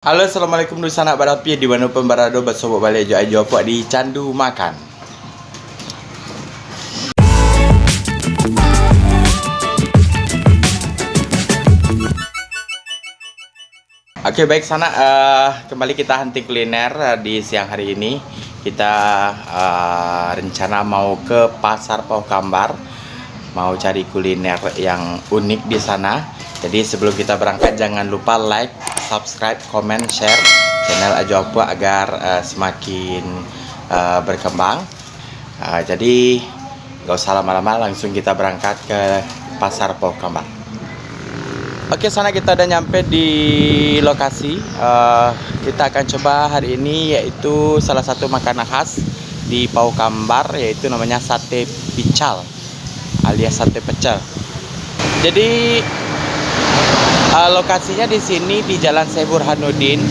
Halo, assalamualaikum di sana barapi di mana pun berada bersobok balik ajo apa di Candu Makan. Oke, baik sana kembali kita hunting kuliner di siang hari ini. Kita rencana mau ke Pasar Paukambar, mau cari kuliner yang unik di sana. Jadi sebelum kita berangkat jangan lupa like, subscribe, comment, share channel Ajo Apa agar semakin berkembang. Jadi gak usah lama-lama, langsung kita berangkat ke Pasar Paukambar. Oke, sana kita udah nyampe di lokasi. Kita akan coba hari ini yaitu salah satu makanan khas di Paukambar, yaitu namanya sate pical alias sate pecel. Jadi lokasinya di sini di Jalan Syekh Burhanuddin,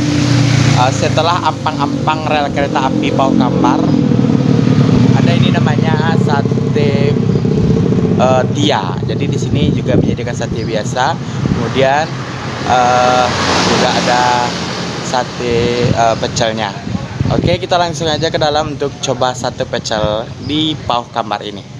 setelah ampang-ampang rel kereta api Paukambar. Ada ini namanya sate tia. Jadi di sini juga menyediakan sate biasa. Kemudian juga ada sate pecelnya. Oke, kita langsung aja ke dalam untuk coba sate pecel di Paukambar ini.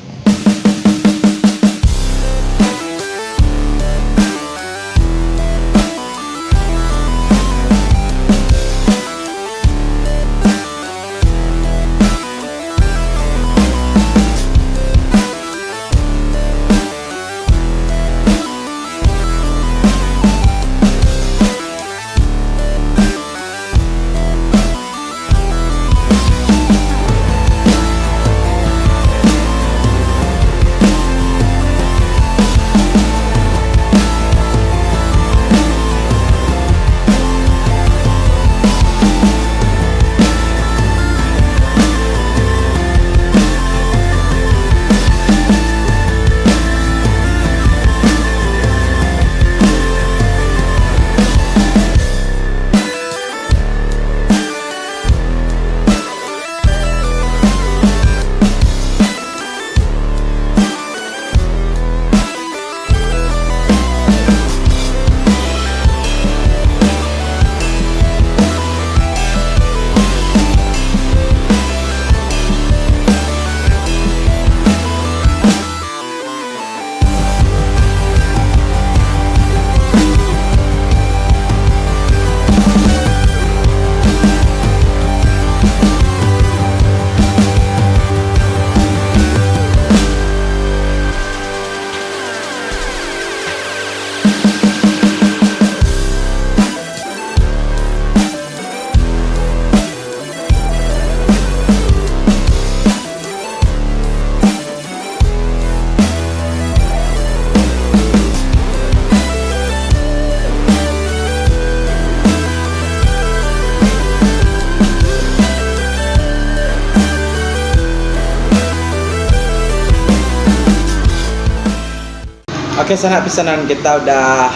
Oke, sana pesanan kita udah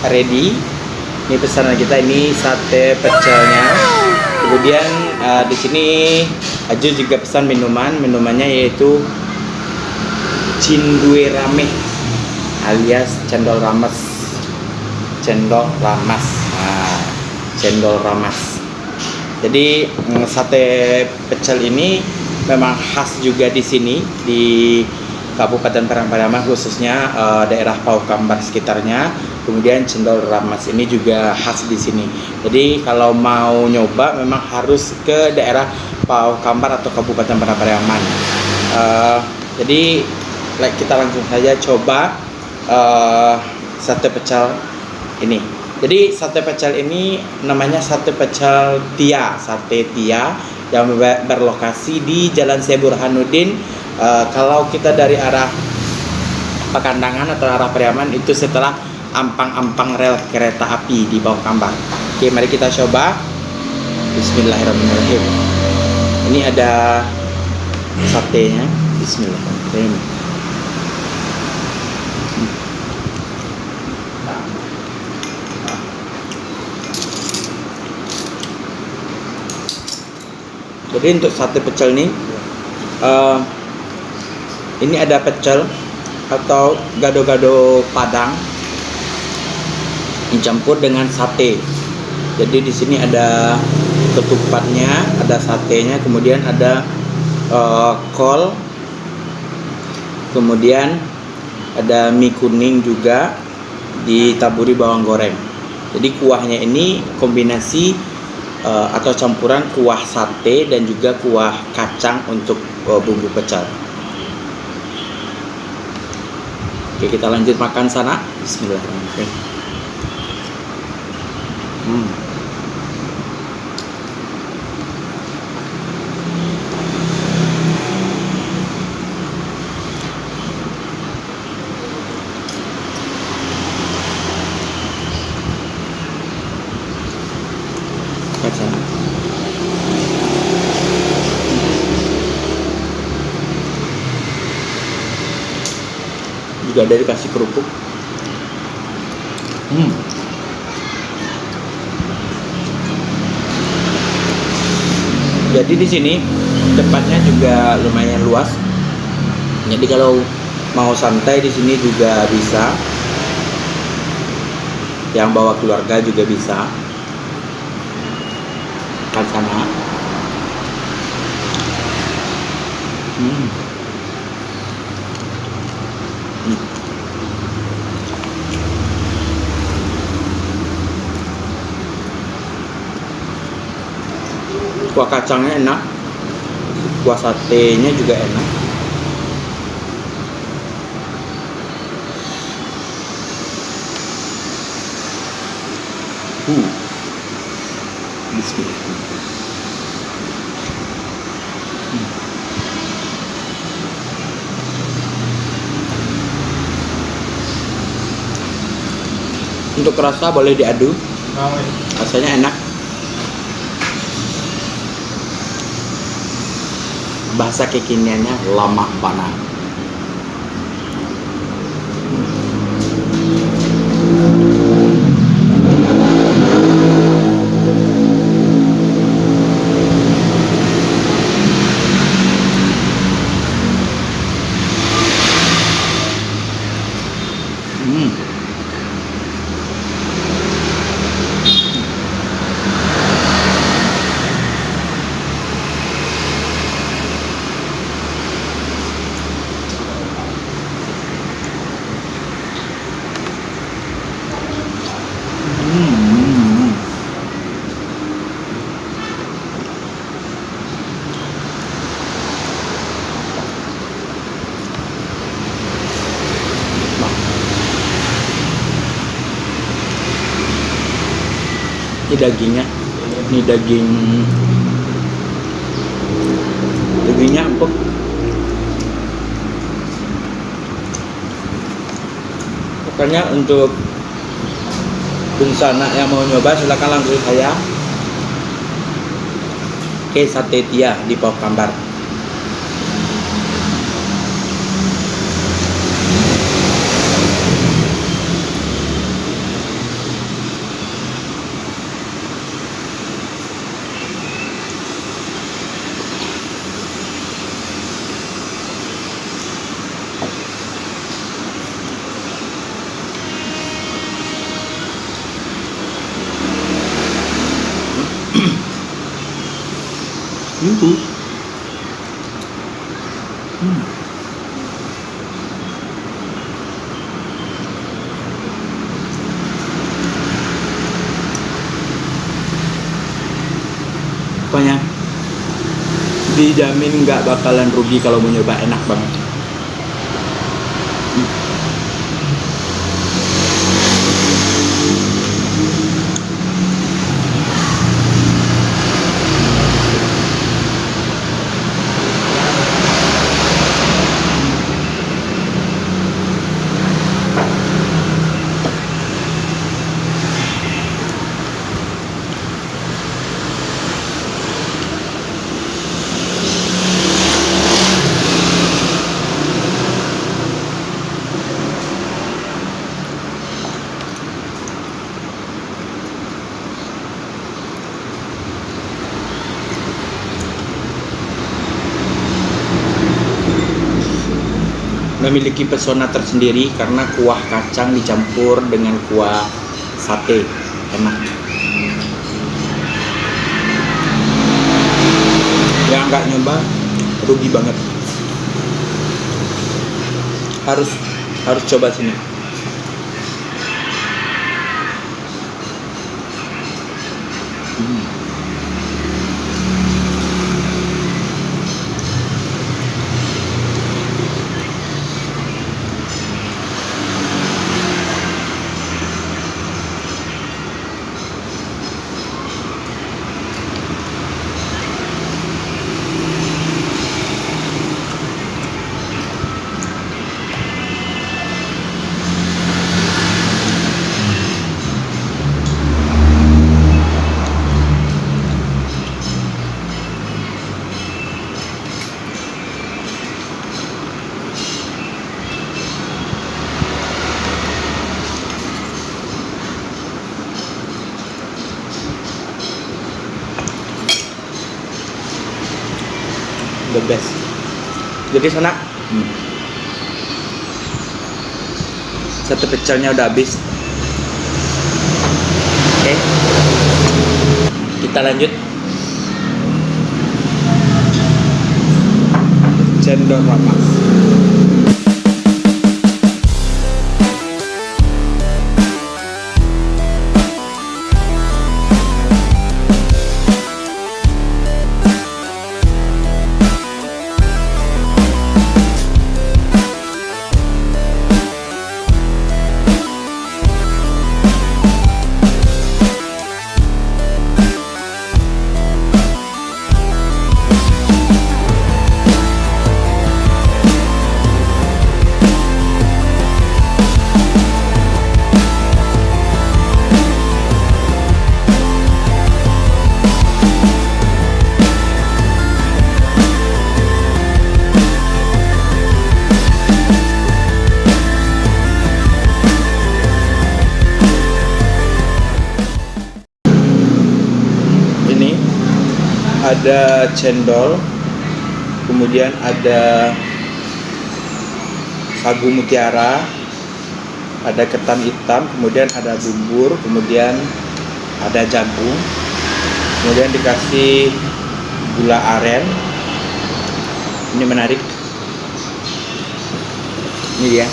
ready. Ini pesanan kita, ini sate pecelnya. Kemudian di sini Aju juga pesan minumannya yaitu cindue rame alias cendol rames. Cendol ramas. Jadi sate pecel ini memang khas juga di sini di Kabupaten Parang-Panama, khususnya daerah Paukambar sekitarnya. Kemudian cendol ramas ini juga khas di sini. Jadi kalau mau nyoba memang harus ke daerah Paukambar atau Kabupaten Parang-Panama. Jadi kita langsung saja coba sate pecel ini. Jadi sate pecel ini namanya sate pecel tia, sate tia yang berlokasi di Jalan Syekh Burhanuddin. Kalau kita dari arah Pakandangan atau arah Priaman, itu setelah ampang-ampang rel kereta api di Paukambar. Oke, mari kita coba. Bismillahirrahmanirrahim. Ini ada satenya. Bismillahirrahmanirrahim. Jadi untuk sate pecel ini ada pecel atau gado-gado Padang dicampur dengan sate. Jadi di sini ada ketupatnya, ada satenya, kemudian ada kol, kemudian ada mie kuning juga ditaburi bawang goreng. Jadi kuahnya ini kombinasi atau campuran kuah sate dan juga kuah kacang untuk bumbu pecel. Oke, kita lanjut makan sana. Bismillahirrahmanirrahim. Kacang. Juga ada dikasih kerupuk. Jadi di sini tempatnya juga lumayan luas. Jadi kalau mau santai di sini juga bisa. Yang bawa keluarga juga bisa. Kan sana. Kuah kacangnya enak, kuah satenya juga enak. Bismillah. Untuk rasa boleh diadu, rasanya enak. Bahasa kekiniannya lama panah. Ini dagingnya, ini dagingnya empuk. Pokoknya untuk Bungsana yang mau nyoba silakan langsung saya ke Sate Tia di Pau Kambar. Pokoknya dijamin nggak bakalan rugi kalau mau nyoba, enak banget. Memiliki pesona tersendiri karena kuah kacang dicampur dengan kuah sate, enak. nggak nyoba rugi banget. Harus coba sini. The best. Jadi sana sate pecelnya udah habis. Oke, kita lanjut. Cendol ramas. Ada cendol, kemudian ada sagu mutiara, ada ketan hitam, kemudian ada bubur, kemudian ada jagung, kemudian dikasih gula aren. Ini menarik. Ini dia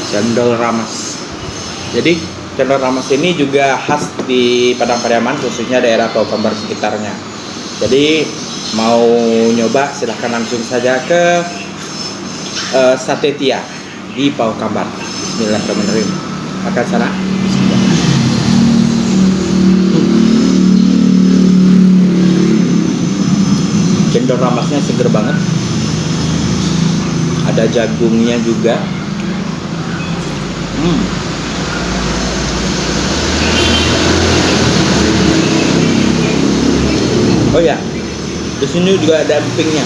cendol ramas. Jadi cendol ramas ini juga khas di Padang Pariaman, khususnya daerah Paukambar sekitarnya. Jadi mau nyoba silahkan langsung saja ke Sate Tia di Paukambar. Bismillahirrahmanirrahim. Makan sana. Cendol ramasnya seger banget. Ada jagungnya juga. Oh ya, di sini juga ada empingnya.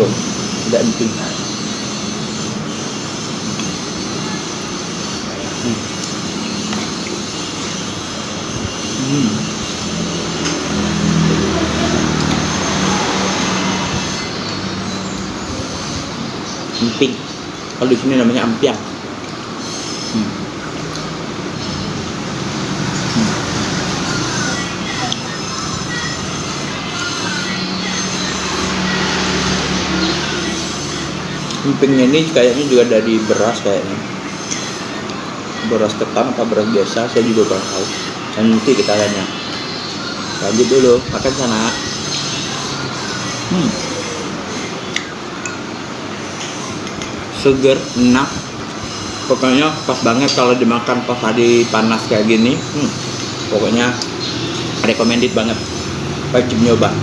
Tuh, ada emping. Emping. Kalau di sini namanya ampiang. Empingnya ini kayaknya juga dari beras kayaknya. Beras ketan apa beras biasa, saya juga kurang tahu. Nanti kita tanya. Lanjut dulu, makan sana. Seger, enak. Pokoknya pas banget kalau dimakan pas hari panas kayak gini. Pokoknya recommended banget. Wajib nyoba.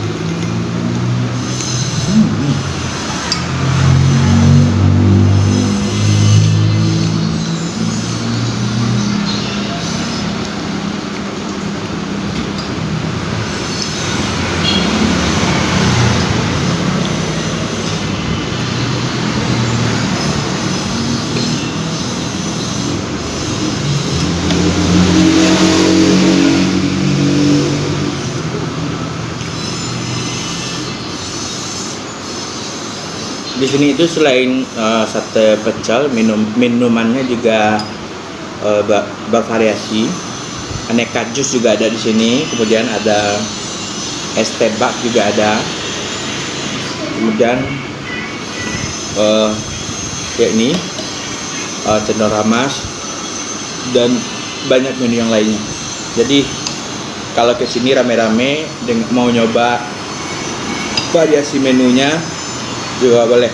Di sini itu selain sate pecel, minumannya juga bervariasi. Aneka jus juga ada di sini. Kemudian ada es tebak juga ada. Kemudian ya ini cendol ramas dan banyak menu yang lainnya. Jadi kalau ke sini rame-rame mau nyoba variasi menunya juga boleh.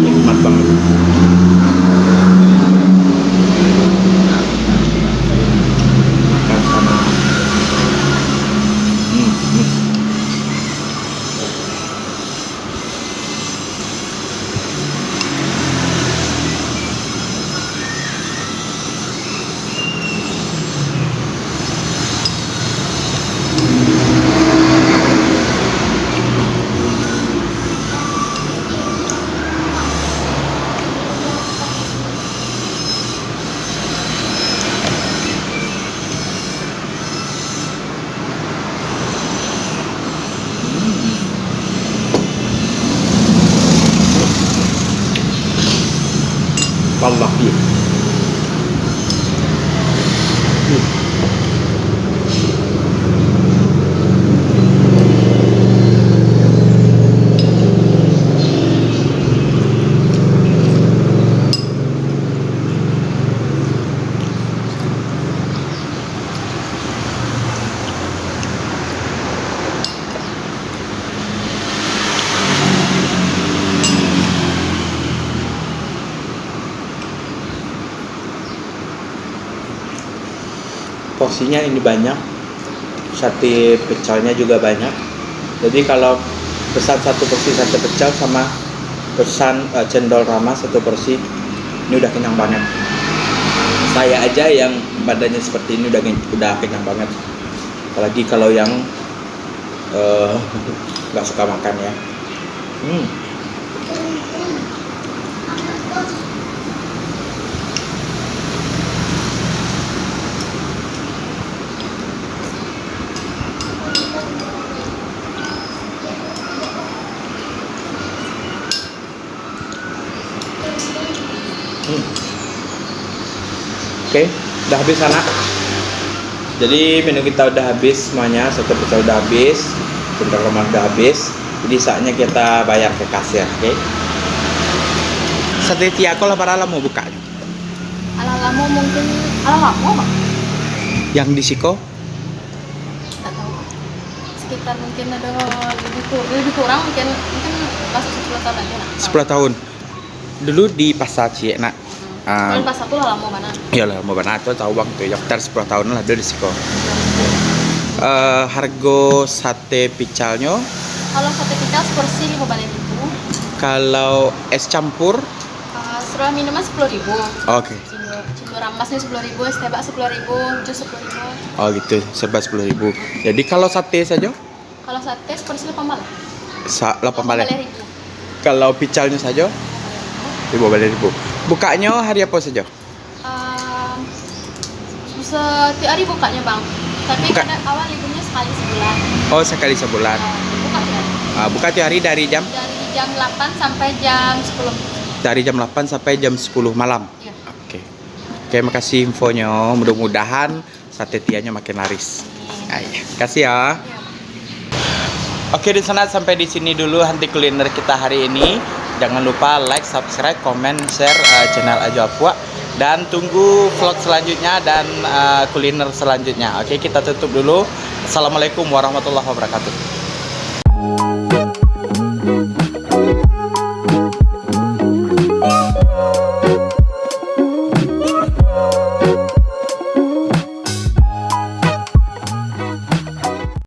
Nikmat banget. Makan sama hmm, hmm. Wallahi. Porsinya ini banyak, sate pecelnya juga banyak. Jadi kalau pesan satu porsi sate pecel sama pesan cendol ramas satu porsi, ini udah kenyang banget. Saya aja yang badannya seperti ini udah kenyang banget. Apalagi kalau yang nggak suka makan ya. Oke, udah habis anak. Jadi menu kita udah habis semuanya, sate pecel udah habis, cendol ramas udah habis. Jadi saatnya kita bayar ke kasir, oke? Sate tiako lah para mau buka. Ala-alamu mungkin ala-alamu Pak? Yang di Siko? Nggak tahu. Sekitar mungkin ada lebih kurang mungkin masuk 10 tahun lagi nak. 10 tahun. Dulu di Pasar Cie, nak. Kalau pas satu lah lama mana? Ya lah, mau benar tuh tahu bang tuh. Yaktar 10 tahun lah dulu di Siko. Harga sate picalnya? Kalau sate pecel seporsi 5.000. Kalau es campur? Setelah minuman 10.000. Oke. Cendol ramasnya 10.000, es tebak 10.000, jus 10.000. Oh gitu, serba 10.000. Jadi kalau sate saja? Kalau sate seporsi 8 balik. 8 balik. 8.000. Kalau picalnya saja? 15.000. Bukanya hari apa saja? Setiap hari bukanya bang. Tapi kadang awal liburnya sekali sebulan. Oh sekali sebulan. Buka tiap hari. Buka tiap hari dari jam? Dari jam 8 sampai jam 10. Dari jam 8 sampai jam 10 malam. Iya. Oke. Oke, makasih infonya. Mudah-mudahan sate tianya makin laris. Iya. Kasih ya. Iya. Oke, di sana sampai di sini dulu henti kuliner kita hari ini. Jangan lupa like, subscribe, komen, share channel Ajo Apua, dan tunggu vlog selanjutnya dan kuliner selanjutnya. Oke, kita tutup dulu. Assalamualaikum warahmatullahi wabarakatuh.